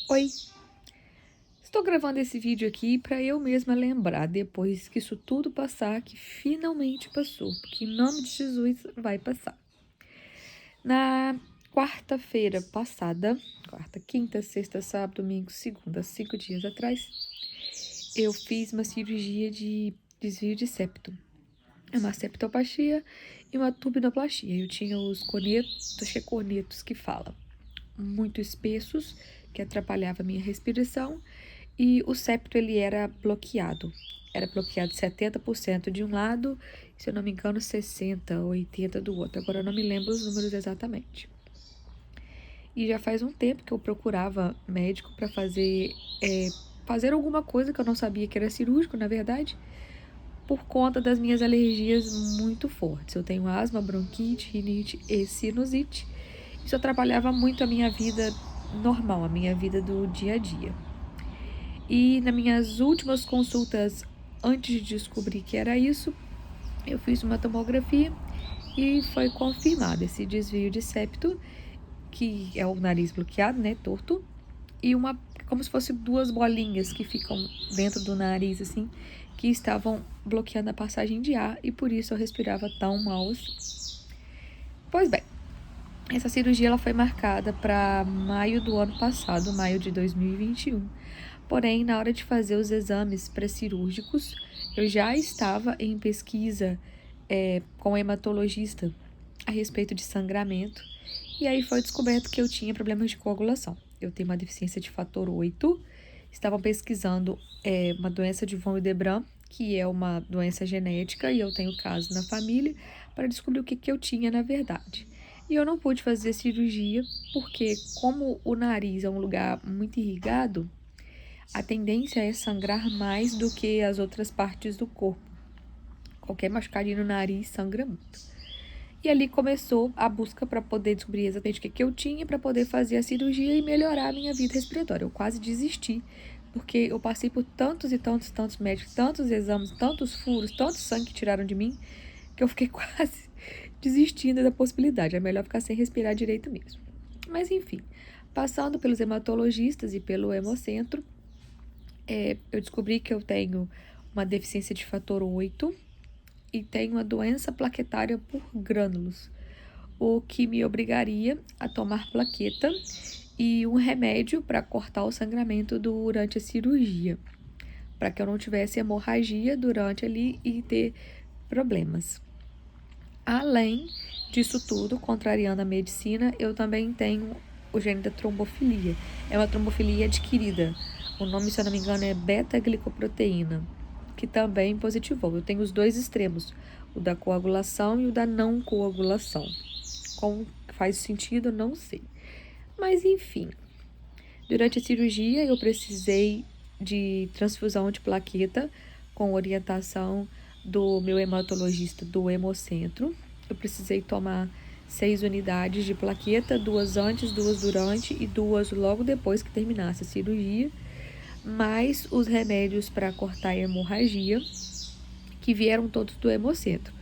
Oi, estou gravando esse vídeo aqui para eu mesma lembrar, depois que isso tudo passar, que finalmente passou, porque em nome de Jesus vai passar. Na quarta-feira passada, quarta, quinta, sexta, sábado, domingo, segunda, 5 dias atrás, eu fiz uma cirurgia de desvio de septo. É uma septoplastia e uma tubinoplastia. Eu tinha os conetos, acho que é conetos que fala, muito espessos, que atrapalhava a minha respiração, e o septo ele era bloqueado. Era bloqueado 70% de um lado, se eu não me engano, 60, 80 do outro. Agora eu não me lembro os números exatamente. E já faz um tempo que eu procurava médico para fazer alguma coisa que eu não sabia que era cirúrgico, na verdade, por conta das minhas alergias muito fortes. Eu tenho asma, bronquite, rinite e sinusite. Isso atrapalhava muito a minha vida normal, a minha vida do dia a dia. E nas minhas últimas consultas, antes de descobrir que era isso, eu fiz uma tomografia e foi confirmado esse desvio de septo, que é o nariz bloqueado, né, torto, e como se fosse duas bolinhas que ficam dentro do nariz, assim, que estavam bloqueando a passagem de ar e por isso eu respirava tão mal assim. Pois bem, essa cirurgia ela foi marcada para maio do ano passado, maio de 2021. Porém, na hora de fazer os exames pré-cirúrgicos, eu já estava em pesquisa com o hematologista a respeito de sangramento. E aí foi descoberto que eu tinha problemas de coagulação. Eu tenho uma deficiência de fator 8. Estavam pesquisando uma doença de von Willebrand, que é uma doença genética, e eu tenho caso na família, para descobrir o que eu tinha na verdade. E eu não pude fazer cirurgia, porque como o nariz é um lugar muito irrigado, a tendência é sangrar mais do que as outras partes do corpo. Qualquer machucadinho no nariz sangra muito. E ali começou a busca para poder descobrir exatamente o que eu tinha para poder fazer a cirurgia e melhorar a minha vida respiratória. Eu quase desisti, porque eu passei por tantos e tantos médicos, tantos exames, tantos furos, tanto sangue que tiraram de mim, que eu fiquei quase desistindo da possibilidade. É melhor ficar sem respirar direito mesmo. Mas enfim, passando pelos hematologistas e pelo hemocentro, eu descobri que eu tenho uma deficiência de fator 8 e tenho uma doença plaquetária por grânulos, o que me obrigaria a tomar plaqueta e um remédio para cortar o sangramento durante a cirurgia, para que eu não tivesse hemorragia durante ali e ter problemas. Além disso tudo, contrariando a medicina, eu também tenho o gene da trombofilia. É uma trombofilia adquirida. O nome, se eu não me engano, é beta-glicoproteína, que também positivou. Eu tenho os dois extremos, o da coagulação e o da não coagulação. Como faz sentido, não sei. Mas, enfim, durante a cirurgia eu precisei de transfusão de plaqueta com orientação do meu hematologista do Hemocentro. Eu precisei tomar 6 unidades de plaqueta, 2 antes, 2 durante e 2 logo depois que terminasse a cirurgia, mais os remédios para cortar a hemorragia, que vieram todos do Hemocentro.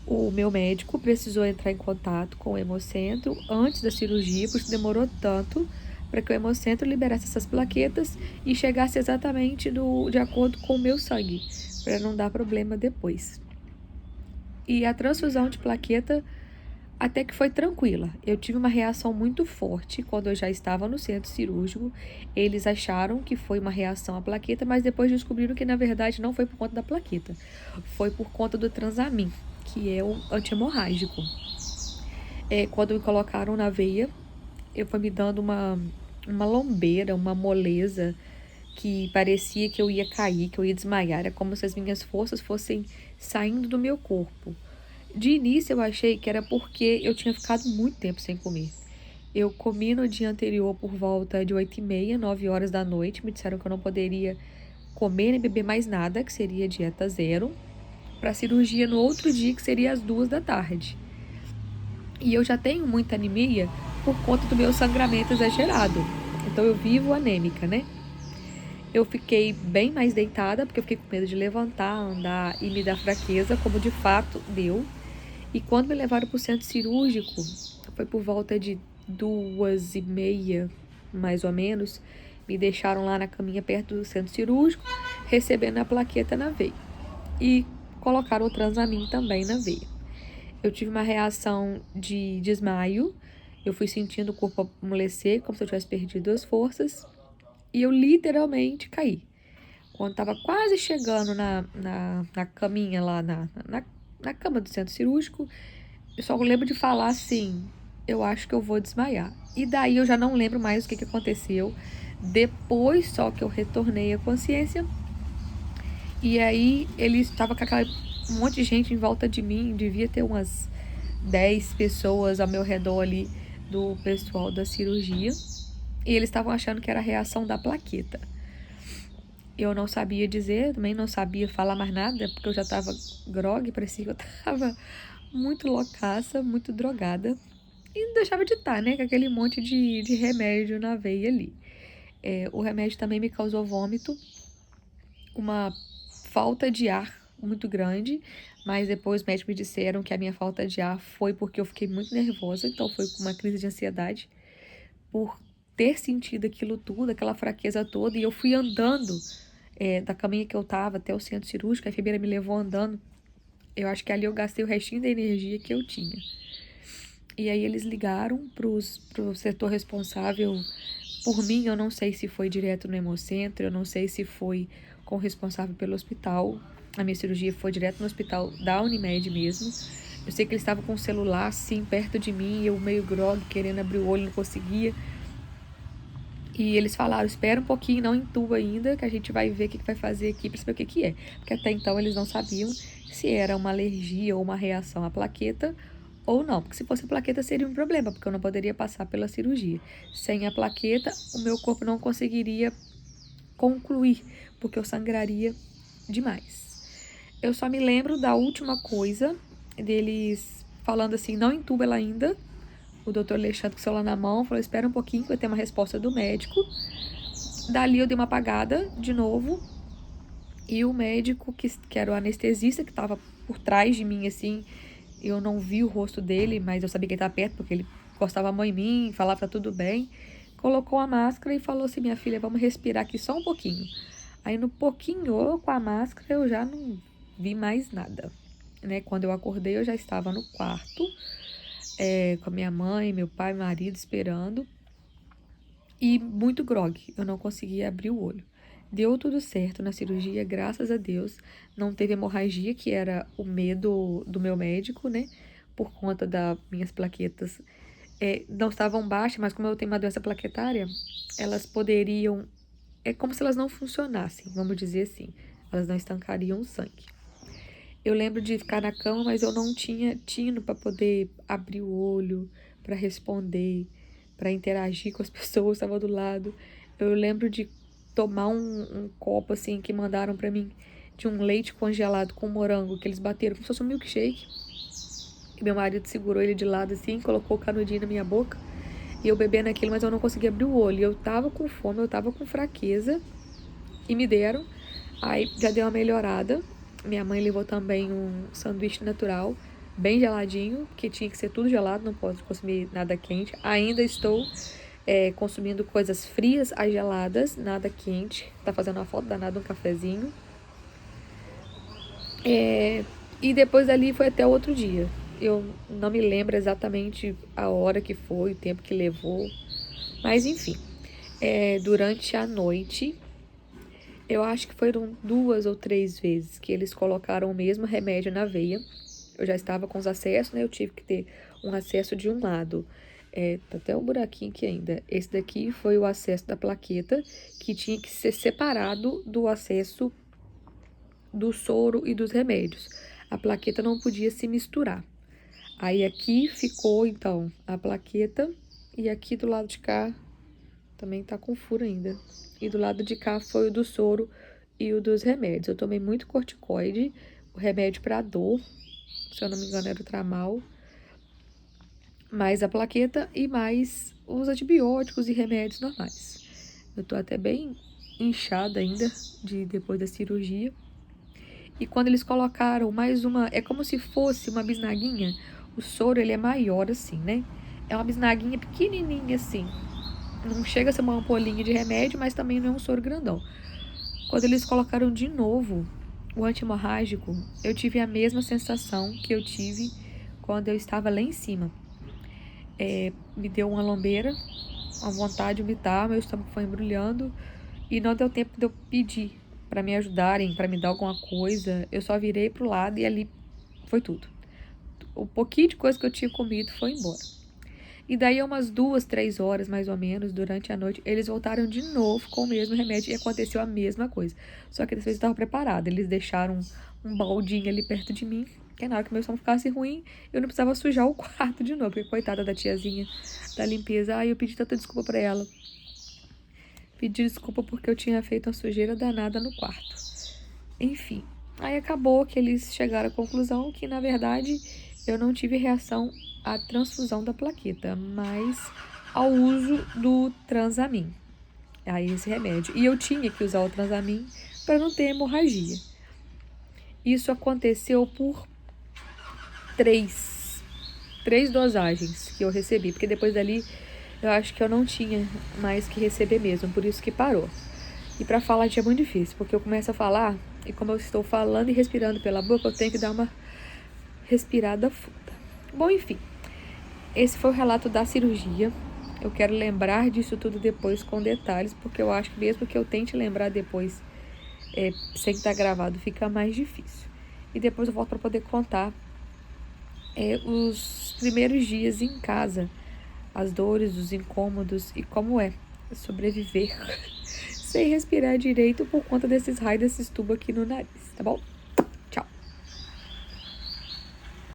O meu médico precisou entrar em contato com o Hemocentro antes da cirurgia, por isso demorou tanto para que o Hemocentro liberasse essas plaquetas e chegasse exatamente de acordo com o meu sangue, para não dar problema depois. E a transfusão de plaqueta até que foi tranquila. Eu tive uma reação muito forte quando eu já estava no centro cirúrgico. Eles acharam que foi uma reação à plaqueta, mas depois descobriram que na verdade não foi por conta da plaqueta. Foi por conta do Transamin, que é o antihemorrágico. Quando me colocaram na veia, eu fui me dando uma lombeira, uma moleza, que parecia que eu ia cair, que eu ia desmaiar. Era como se as minhas forças fossem saindo do meu corpo. De início eu achei que era porque eu tinha ficado muito tempo sem comer. Eu comi no dia anterior por volta de 8h30, 9 horas da noite. Me disseram que eu não poderia comer nem beber mais nada, que seria dieta zero, para a cirurgia no outro dia, que seria às 2 da tarde. E eu já tenho muita anemia por conta do meu sangramento exagerado. Então eu vivo anêmica, né? Eu fiquei bem mais deitada, porque eu fiquei com medo de levantar, andar e me dar fraqueza, como de fato deu. E quando me levaram para o centro cirúrgico, foi por volta de 2h30, mais ou menos, Me deixaram lá na caminha perto do centro cirúrgico, recebendo a plaqueta na veia. E colocaram o Transamin também na veia. Eu tive uma reação de desmaio. Eu fui sentindo o corpo amolecer, como se eu tivesse perdido as forças. E eu literalmente caí. Quando estava quase chegando na caminha lá, na cama do centro cirúrgico, eu só lembro de falar assim, eu acho que eu vou desmaiar. E daí eu já não lembro mais o que aconteceu. Depois só que eu retornei à consciência. E aí ele estava com aquela um monte de gente em volta de mim. Devia ter umas 10 pessoas ao meu redor ali do pessoal da cirurgia. E eles estavam achando que era a reação da plaqueta. Eu não sabia dizer, também não sabia falar mais nada, porque eu já tava grogue, parecia que eu tava muito loucaça, muito drogada. E não deixava de estar, né, com aquele monte de remédio na veia ali. O remédio também me causou vômito, uma falta de ar muito grande, mas depois os médicos me disseram que a minha falta de ar foi porque eu fiquei muito nervosa, então foi uma crise de ansiedade por ter sentido aquilo tudo, aquela fraqueza toda, e eu fui andando da caminha que eu tava até o centro cirúrgico, a enfermeira me levou andando. Eu acho que ali eu gastei o restinho da energia que eu tinha. E aí eles ligaram pro setor responsável por mim. Eu não sei se foi direto no Hemocentro, eu não sei se foi com o responsável pelo hospital. A minha cirurgia foi direto no hospital da Unimed mesmo. Eu sei que eles estavam com o celular assim perto de mim, eu meio grogue, querendo abrir o olho, não conseguia. E eles falaram, espera um pouquinho, não entuba ainda, que a gente vai ver o que vai fazer aqui para saber o que é. Porque até então eles não sabiam se era uma alergia ou uma reação à plaqueta ou não. Porque se fosse a plaqueta seria um problema, porque eu não poderia passar pela cirurgia. Sem a plaqueta, o meu corpo não conseguiria concluir, porque eu sangraria demais. Eu só me lembro da última coisa, deles falando assim, não entuba ela ainda. O doutor Alexandre com o celular na mão, falou, espera um pouquinho que vai ter uma resposta do médico. Dali eu dei uma apagada de novo. E o médico, que era o anestesista, que estava por trás de mim, assim, eu não vi o rosto dele, mas eu sabia que ele estava perto, porque ele gostava a mão em mim, falava tá tudo bem. Colocou a máscara e falou assim, minha filha, vamos respirar aqui só um pouquinho. Aí no pouquinho, com a máscara, eu já não vi mais nada. Né? Quando eu acordei, eu já estava no quarto, com a minha mãe, meu pai, meu marido esperando. E muito grogue, eu não conseguia abrir o olho. Deu tudo certo na cirurgia, graças a Deus. Não teve hemorragia, que era o medo do meu médico, né? Por conta das minhas plaquetas. Não estavam baixas, mas como eu tenho uma doença plaquetária, elas poderiam... É como se elas não funcionassem, vamos dizer assim. Elas não estancariam o sangue. Eu lembro de ficar na cama, mas eu não tinha tino para poder abrir o olho, para responder, para interagir com as pessoas que estavam do lado. Eu lembro de tomar um copo assim que mandaram para mim de um leite congelado com morango que eles bateram como se fosse um milkshake. E meu marido segurou ele de lado assim, colocou o canudinho na minha boca e eu bebendo aquilo, mas eu não conseguia abrir o olho. Eu tava com fome, eu tava com fraqueza e me deram. Aí já deu uma melhorada. Minha mãe levou também um sanduíche natural, bem geladinho, que tinha que ser tudo gelado, não posso consumir nada quente. Ainda estou consumindo coisas frias a geladas, nada quente. Tá fazendo uma foto danada, um cafezinho. E depois dali foi até outro dia. Eu não me lembro exatamente a hora que foi, o tempo que levou. Mas enfim, durante a noite, eu acho que foram 2 ou 3 vezes que eles colocaram o mesmo remédio na veia. Eu já estava com os acessos, né? Eu tive que ter um acesso de um lado. Tá até um buraquinho aqui ainda. Esse daqui foi o acesso da plaqueta, que tinha que ser separado do acesso do soro e dos remédios. A plaqueta não podia se misturar. Aí aqui ficou, então, a plaqueta e aqui do lado de cá também tá com furo ainda. E do lado de cá foi o do soro e o dos remédios. Eu tomei muito corticoide, o remédio para dor, se eu não me engano era o Tramal, mais a plaqueta e mais os antibióticos e remédios normais. Eu tô até bem inchada ainda depois da cirurgia. E quando eles colocaram mais uma, é como se fosse uma bisnaguinha. O soro, ele é maior assim, né? É uma bisnaguinha pequenininha assim. Não chega a ser uma ampolinha de remédio, mas também não é um soro grandão. Quando eles colocaram de novo o anti-hemorrágico, eu tive a mesma sensação que eu tive quando eu estava lá em cima. Me deu uma lombeira, uma vontade de vomitar, meu estômago foi embrulhando e não deu tempo de eu pedir para me ajudarem, para me dar alguma coisa. Eu só virei pro lado e ali foi tudo. O pouquinho de coisa que eu tinha comido foi embora. E daí, umas 2, 3 horas, mais ou menos, durante a noite, eles voltaram de novo com o mesmo remédio e aconteceu a mesma coisa. Só que dessa vez eu estava preparada. Eles deixaram um baldinho ali perto de mim, que na hora que meu estômago ficasse ruim, eu não precisava sujar o quarto de novo, porque coitada da tiazinha da limpeza. Ai, eu pedi tanta desculpa pra ela. Pedi desculpa porque eu tinha feito uma sujeira danada no quarto. Enfim, aí acabou que eles chegaram à conclusão que, na verdade, eu não tive reação à transfusão da plaqueta, mas ao uso do Transamin, aí esse remédio. E eu tinha que usar o Transamin para não ter hemorragia. Isso aconteceu por três dosagens que eu recebi, porque depois dali eu acho que eu não tinha mais que receber mesmo, por isso que parou. E para falar é muito difícil, porque eu começo a falar e como eu estou falando e respirando pela boca, eu tenho que dar uma respirada funda. Bom, enfim, esse foi o relato da cirurgia. Eu quero lembrar disso tudo depois com detalhes, porque eu acho que mesmo que eu tente lembrar depois, sem estar gravado, fica mais difícil. E depois eu volto para poder contar os primeiros dias em casa, as dores, os incômodos e como é sobreviver sem respirar direito por conta desses raios, desses tubos aqui no nariz, tá bom?